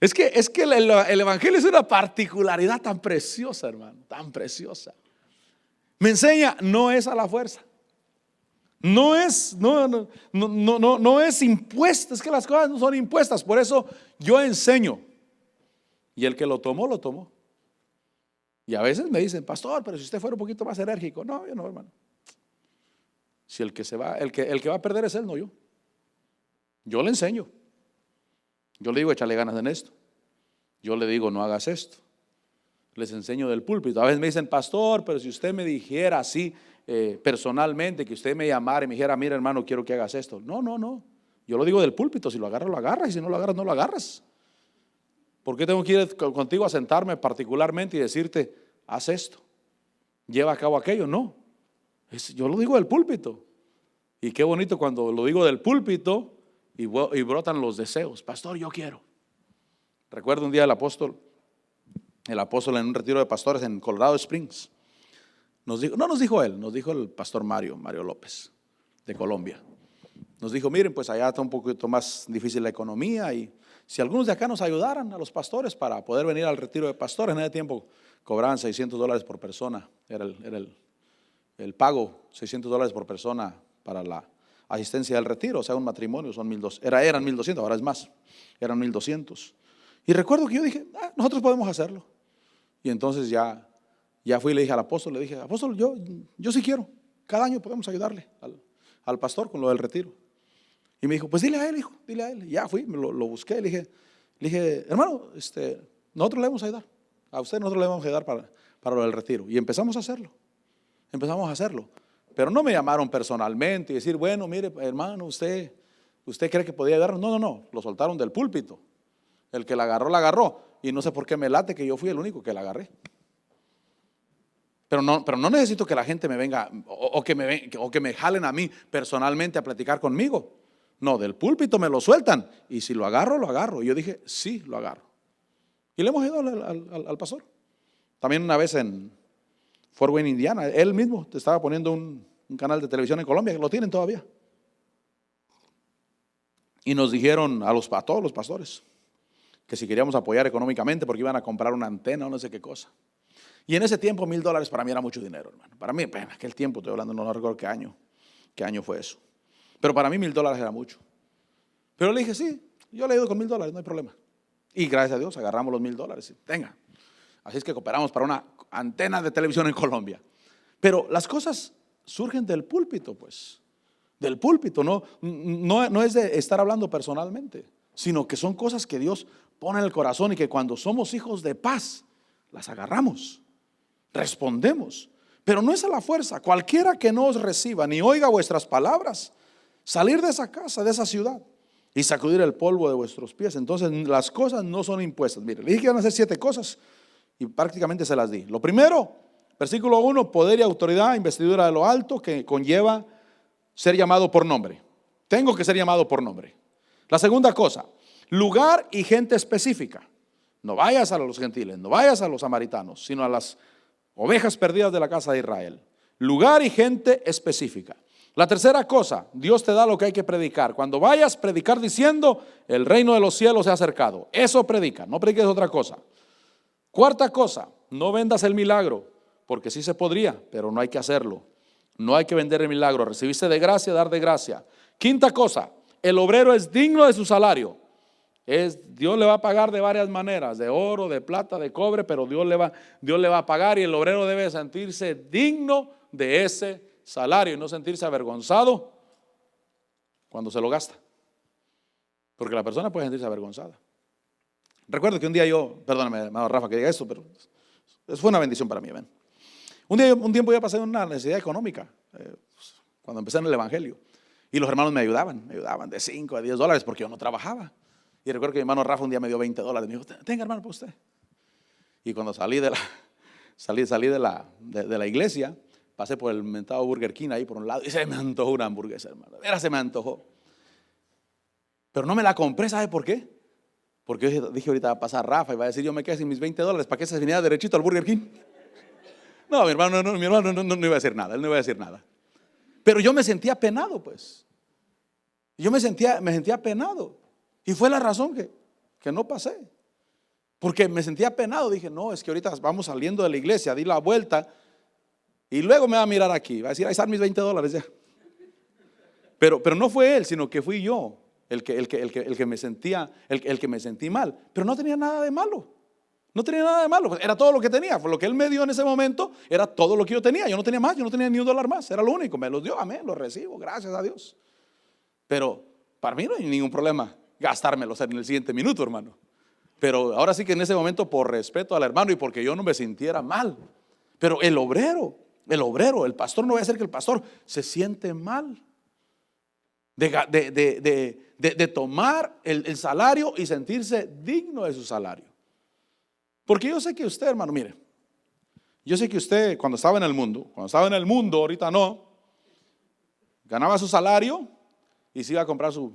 Es que el evangelio es una particularidad tan preciosa, hermano, tan preciosa. Me enseña, no es a la fuerza. No es impuesta, es que las cosas no son impuestas. Por eso yo enseño. Y el que lo tomó, lo tomó. Y a veces me dicen, pastor, pero si usted fuera un poquito más enérgico. No, yo no, hermano. Si el que se va, el que va a perder es él, no yo. Yo le enseño. Yo le digo, échale ganas en esto. Yo le digo, no hagas esto. Les enseño del púlpito. A veces me dicen, pastor, pero si usted me dijera así personalmente, que usted me llamara y me dijera, mira, hermano, quiero que hagas esto. No. Yo lo digo del púlpito. Si lo agarras, lo agarras. Y si no lo agarras, no lo agarras. ¿Por qué tengo que ir contigo a sentarme particularmente y decirte, haz esto, lleva a cabo aquello? No, yo lo digo del púlpito. Y qué bonito cuando lo digo del púlpito y brotan los deseos. Pastor, yo quiero. Recuerdo un día el apóstol en un retiro de pastores en Colorado Springs. Nos dijo, no nos dijo él, nos dijo el pastor Mario López de Colombia. Nos dijo, miren, pues allá está un poquito más difícil la economía y si algunos de acá nos ayudaran a los pastores para poder venir al retiro de pastores, en ese tiempo cobraban $600 por persona, era el pago, $600 por persona para la asistencia del retiro, o sea, un matrimonio son 1,200, eran 1,200, ahora es más, eran 1,200. Y recuerdo que yo dije, nosotros podemos hacerlo. Y entonces ya fui y le dije al apóstol, apóstol, yo sí quiero, cada año podemos ayudarle al pastor con lo del retiro. Y me dijo, pues dile a él, hijo, dile a él. Y ya fui, lo busqué, le dije, hermano, nosotros le vamos a ayudar. A usted nosotros le vamos a ayudar para lo del retiro. Y empezamos a hacerlo. Pero no me llamaron personalmente y decir, bueno, mire, hermano, ¿usted cree que podía ayudarnos? No, lo soltaron del púlpito. El que la agarró. Y no sé por qué me late que yo fui el único que la agarré. Pero no necesito que la gente me venga o que me jalen a mí personalmente a platicar conmigo. No, del púlpito me lo sueltan. Y si lo agarro, lo agarro. Y yo dije, sí, lo agarro. Y le hemos ido al pastor. También una vez en Fort Wayne, Indiana, él mismo te estaba poniendo un canal de televisión en Colombia, que lo tienen todavía. Y nos dijeron a todos los pastores que si queríamos apoyar económicamente porque iban a comprar una antena o no sé qué cosa. Y en ese tiempo $1,000 para mí era mucho dinero, hermano. Para mí, en aquel tiempo, estoy hablando, no recuerdo qué año fue eso. Pero para mí $1,000 era mucho. Pero le dije, sí, yo le ayudo con $1,000, no hay problema. Y gracias a Dios agarramos los $1,000. Venga. Así es que cooperamos para una antena de televisión en Colombia. Pero las cosas surgen del púlpito, pues. Del púlpito, no es de estar hablando personalmente, sino que son cosas que Dios pone en el corazón y que cuando somos hijos de paz, las agarramos, respondemos. Pero no es a la fuerza. Cualquiera que no os reciba ni oiga vuestras palabras, salir de esa casa, de esa ciudad y sacudir el polvo de vuestros pies. Entonces las cosas no son impuestas. Mire, le dije que iban a hacer 7 cosas y prácticamente se las di. Lo primero, versículo 1, poder y autoridad, investidura de lo alto, que conlleva ser llamado por nombre. Tengo que ser llamado por nombre. La segunda cosa, lugar y gente específica. No vayas a los gentiles, no vayas a los samaritanos, sino a las ovejas perdidas de la casa de Israel. Lugar y gente específica. La tercera cosa, Dios te da lo que hay que predicar. Cuando vayas, predicar diciendo, el reino de los cielos se ha acercado. Eso predica, no prediques otra cosa. Cuarta cosa, no vendas el milagro, porque sí se podría, pero no hay que hacerlo. No hay que vender el milagro. Recibiste de gracia, dar de gracia. Quinta cosa, el obrero es digno de su salario. Dios le va a pagar de varias maneras, de oro, de plata, de cobre, pero Dios le va a pagar y el obrero debe sentirse digno de ese salario y no sentirse avergonzado cuando se lo gasta. Porque la persona puede sentirse avergonzada. Recuerdo que un día perdóname, hermano Rafa que diga esto, pero fue una bendición para mí, ¿ven? Un tiempo yo pasé una necesidad económica, cuando empecé en el evangelio. Y los hermanos me ayudaban de $5 a $10 porque yo no trabajaba. Y recuerdo que mi hermano Rafa un día me dio $20. Me dijo, tenga hermano para usted. Y cuando salí de la iglesia, pasé por el mentado Burger King ahí por un lado y se me antojó una hamburguesa, hermano. Se me antojó. Pero no me la compré, ¿sabe por qué? Porque yo dije ahorita va a pasar Rafa y va a decir, yo me quedé sin mis $20, ¿para qué se venía derechito al Burger King? No, mi hermano no iba a decir nada, él no iba a decir nada. Pero yo me sentía penado, pues. Yo me sentía penado. Y fue la razón que no pasé. Porque me sentía penado. Dije, no, es que ahorita vamos saliendo de la iglesia, di la vuelta y luego me va a mirar aquí. Va a decir, ahí están mis $20 ya. Pero no fue él, sino que fui yo el que me sentí mal. Pero no tenía nada de malo. No tenía nada de malo, era todo lo que tenía. Lo que él me dio en ese momento era todo lo que yo tenía. Yo no tenía más, yo no tenía ni $1 más. Era lo único, me los dio, amén, lo recibo, gracias a Dios. Pero para mí no hay ningún problema gastármelos en el siguiente minuto, hermano. Pero ahora sí que en ese momento, por respeto al hermano y porque yo no me sintiera mal. Pero el obrero, el pastor, no va a hacer que el pastor se siente mal de tomar el salario y sentirse digno de su salario. Porque yo sé que usted, hermano, mire, yo sé que usted cuando estaba en el mundo, ahorita no, ganaba su salario y se iba a comprar su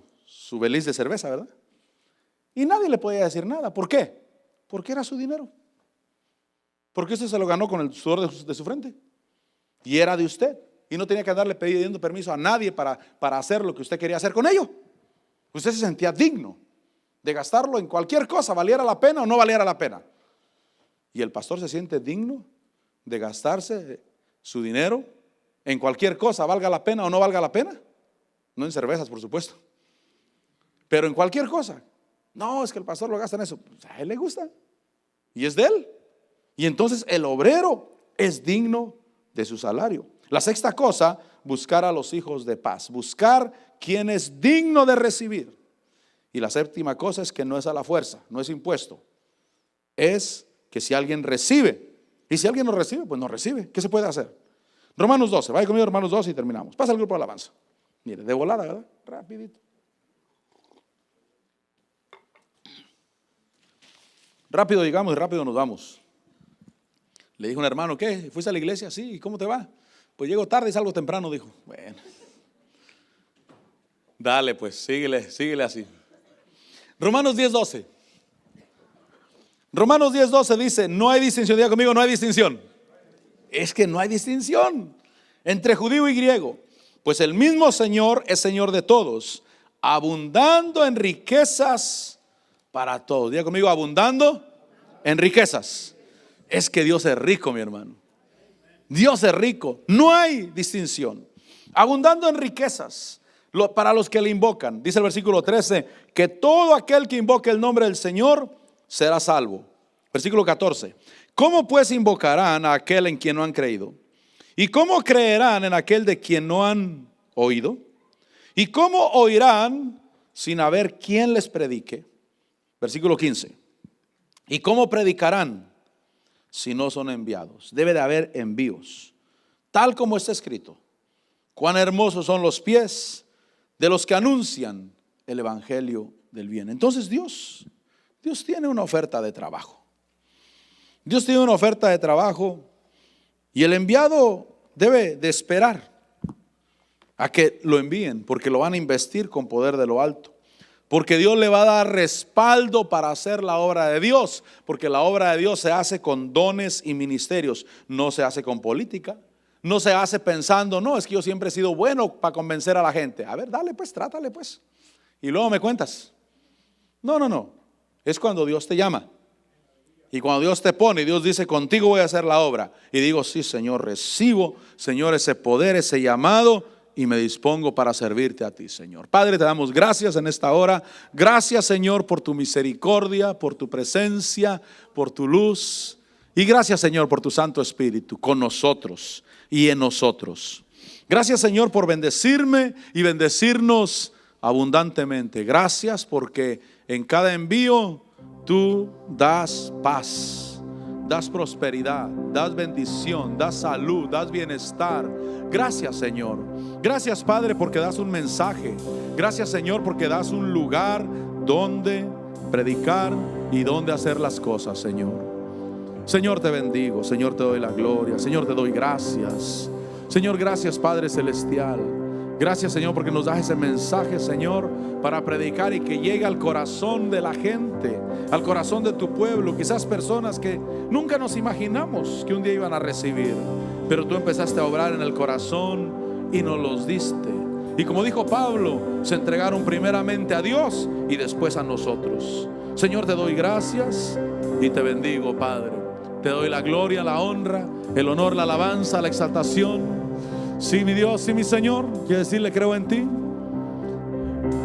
beliz de cerveza, ¿verdad? Y nadie le podía decir nada. ¿Por qué? Porque era su dinero. Porque usted se lo ganó con el sudor de su frente. Y era de usted. Y no tenía que andarle pidiendo permiso a nadie para hacer lo que usted quería hacer con ello. Usted se sentía digno de gastarlo en cualquier cosa, valiera la pena o no valiera la pena. Y el pastor se siente digno de gastarse su dinero en cualquier cosa, valga la pena o no valga la pena. No en cervezas, por supuesto. Pero en cualquier cosa. No, es que el pastor lo gasta en eso. Pues a él le gusta. Y es de él. Y entonces el obrero es digno de su salario. La sexta cosa, buscar a los hijos de paz. Buscar quien es digno de recibir. Y la séptima cosa es que no es a la fuerza, no es impuesto. Es que si alguien recibe, y si alguien no recibe, pues no recibe. ¿Qué se puede hacer? Romanos 12, vaya conmigo Romanos 12 y terminamos. Pasa el grupo de alabanza. Mire, de volada, ¿verdad? Rapidito. Rápido llegamos y rápido nos vamos. Le dijo un hermano, ¿qué? ¿Fuiste a la iglesia? Sí, ¿y cómo te va? Pues llego tarde y salgo temprano, dijo. Bueno. Dale pues, síguele así. Romanos 10:12. Romanos 10:12 dice, no hay distinción. Diga conmigo, no hay distinción. Es que no hay distinción entre judío y griego, pues el mismo Señor es Señor de todos, abundando en riquezas para todos. Diga conmigo, abundando en riquezas. Es que Dios es rico, mi hermano. Dios es rico, no hay distinción. Abundando en riquezas para los que le invocan. Dice el versículo 13, que todo aquel que invoque el nombre del Señor será salvo. Versículo 14, ¿cómo pues invocarán a aquel en quien no han creído? ¿Y cómo creerán en aquel de quien no han oído? ¿Y cómo oirán sin haber quien les predique? Versículo 15, ¿y cómo predicarán si no son enviados? Debe de haber envíos, tal como está escrito. Cuán hermosos son los pies de los que anuncian el evangelio del bien. Entonces Dios tiene una oferta de trabajo. Dios tiene una oferta de trabajo y el enviado debe de esperar a que lo envíen, porque lo van a investir con poder de lo alto. Porque Dios le va a dar respaldo para hacer la obra de Dios, porque la obra de Dios se hace con dones y ministerios, no se hace con política. No se hace pensando, no, es que yo siempre he sido bueno para convencer a la gente. A ver, dale pues, trátale pues. Y luego me cuentas. No. Es cuando Dios te llama. Y cuando Dios te pone y Dios dice, contigo voy a hacer la obra. Y digo, sí, Señor, recibo, Señor, ese poder, ese llamado. Y me dispongo para servirte a ti, Señor. Padre, te damos gracias en esta hora. Gracias, Señor, por tu misericordia, por tu presencia, por tu luz. Y gracias, Señor, por tu Santo Espíritu con nosotros y en nosotros. Gracias, Señor, por bendecirme y bendecirnos abundantemente. Gracias porque en cada envío tú das paz, das prosperidad, das bendición, das salud, das bienestar. Gracias, Señor. Gracias, Padre, porque das un mensaje. Gracias, Señor, porque das un lugar donde predicar y donde hacer las cosas, Señor. Señor, te bendigo, Señor, te doy la gloria, Señor, te doy gracias. Señor, gracias, Padre Celestial. Gracias, Señor, porque nos das ese mensaje, Señor, para predicar y que llegue al corazón de la gente, al corazón de tu pueblo. Quizás personas que nunca nos imaginamos que un día iban a recibir, pero tú empezaste a obrar en el corazón y nos los diste. Y como dijo Pablo, se entregaron primeramente a Dios y después a nosotros. Señor, te doy gracias y te bendigo, Padre. Te doy la gloria, la honra, el honor, la alabanza, la exaltación. Sí, mi Dios, sí, mi Señor. Quiero decirle, creo en ti.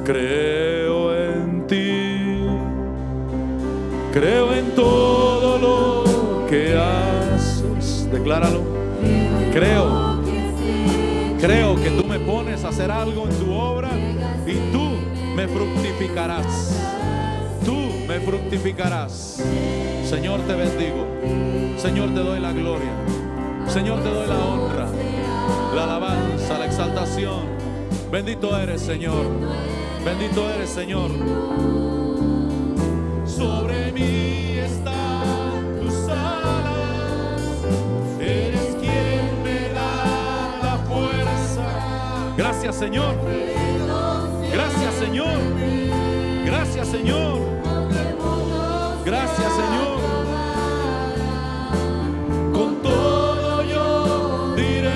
Creo en ti. Creo en todo lo que haces. Decláralo. Creo que tú me pones a hacer algo en tu obra y tú me fructificarás. Tú me fructificarás. Señor, te bendigo. Señor, te doy la gloria. Señor, te doy la honra, la alabanza, la exaltación. Bendito eres, Señor. Bendito eres, Señor. Sobre mí están tus alas. Eres quien me da la fuerza. Gracias, Señor. Gracias, Señor. Gracias, Señor. Gracias, Señor. Con todo yo diré.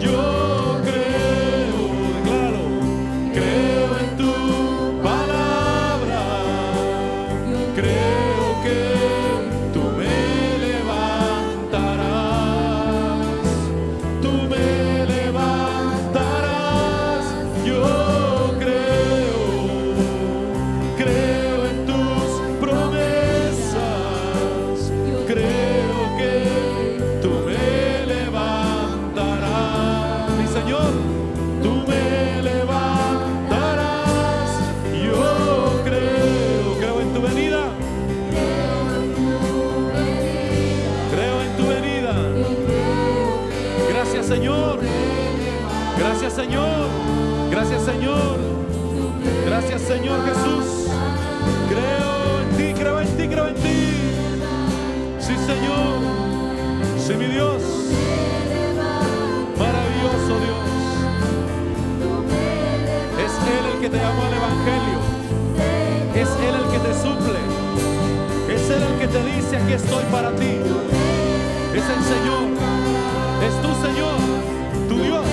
Yo creo, declaro, creo en tu palabra. Creo que tú me levantarás. Tú me levantarás. Yo creo en tus promesas. Creo que tú me levantarás. Mi Señor, tú me levantarás. Yo creo en tu venida. Creo en tu venida. Gracias, Señor. Gracias, Señor. Gracias, Señor. Gracias, Señor Jesús. Creo en ti, creo en ti, creo en ti. Sí, Señor. Sí, mi Dios. te llamó al evangelio. Es Él el que te suple. Es Él el que te dice: aquí estoy para ti. Es el Señor. Es tu Señor, tu Dios,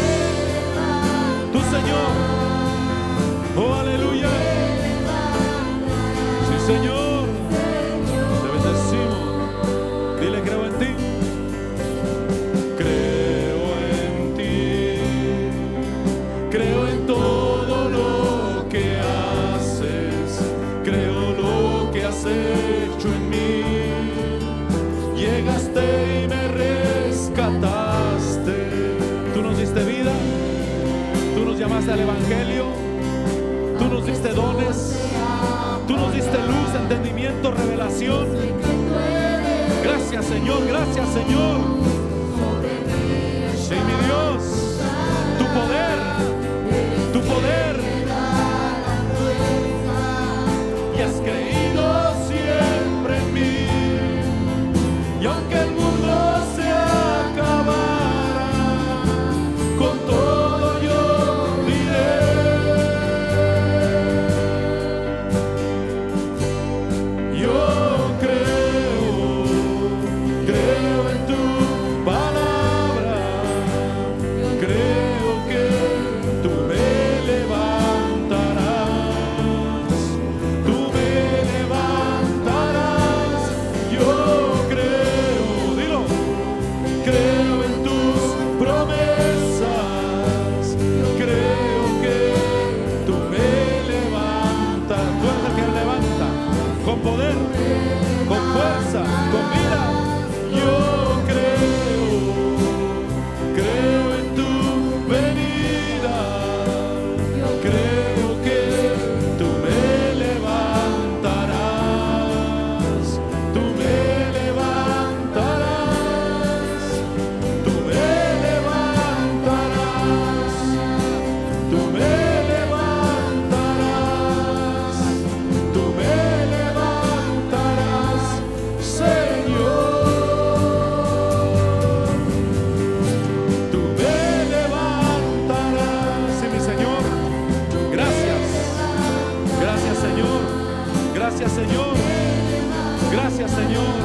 tu Señor. Oh, aleluya. Sí, Señor. Te bendecimos. Dile: creo en ti. Creo en ti. Creo en todo lo que haces. Creo lo que has hecho en mí. Llegaste y me rescataste. Tú nos diste vida. Tú nos llamaste al evangelio. Tú nos diste dones. Tú nos diste luz, entendimiento, revelación. Gracias, Señor. Gracias, Señor. Sí, mi Dios. Tu poder. Tu poder. Y has creído siempre en mí. Y aunque el mundo se acabara, con todo yo diré: yo creo en tu palabra. Creo que tú me levantarás. Tú me levantarás. Yo creo, dilo. Creo en tus promesas. Creo que tú me levantas. Tú eres el que levanta con poder, con fuerza, con vida. Yo creo en tu venida. Creo que tú me levantarás. Tú me levantarás. Tú me levantarás. Tú me levantarás. Tú me levantarás, Señor. Tú me levantarás. Sí, mi Señor. Gracias. Gracias, Señor. Gracias, Señor. Gracias, Señor.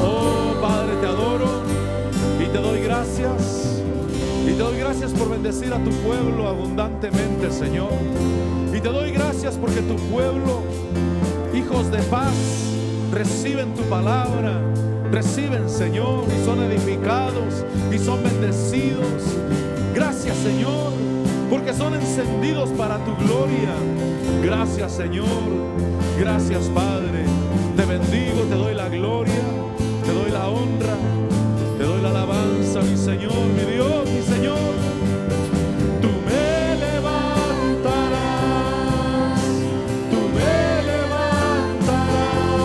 Oh, Padre, te adoro y te doy gracias. Y te doy gracias por bendecir a tu pueblo abundantemente, Señor. Y te doy gracias porque tu pueblo, hijos de paz, reciben tu palabra, reciben, Señor, y son edificados y son bendecidos. Gracias, Señor, porque son encendidos para tu gloria. Gracias, Señor. Gracias, Padre. Te bendigo, te doy la gloria, te doy la honra, te doy la alabanza, mi Señor, mi Dios, mi Señor. Tú me levantarás. Tú me levantarás.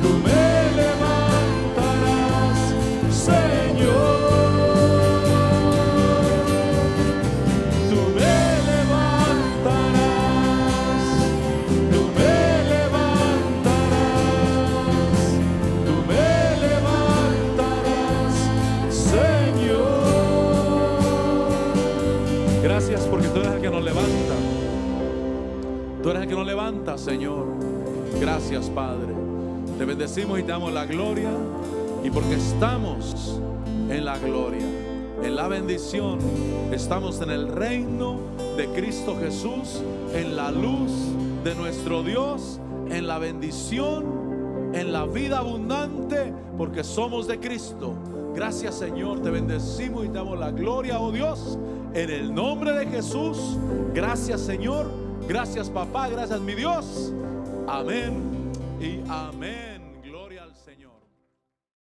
Tú me levantarás, Señor. Tú me levantarás. Tú me levantarás. Tú me levantarás, Señor. Gracias porque tú eres el que nos levanta. Tú eres el que nos levanta, Señor. Gracias, Padre. Te bendecimos y te damos la gloria. Y porque estamos en la gloria, en la bendición, estamos en el reino de Cristo Jesús, en la luz de nuestro Dios, en la bendición, en la vida abundante, porque somos de Cristo. Gracias, Señor. Te bendecimos y te damos la gloria, oh Dios, en el nombre de Jesús. Gracias, Señor. Gracias, papá. Gracias, mi Dios. Amén y amén.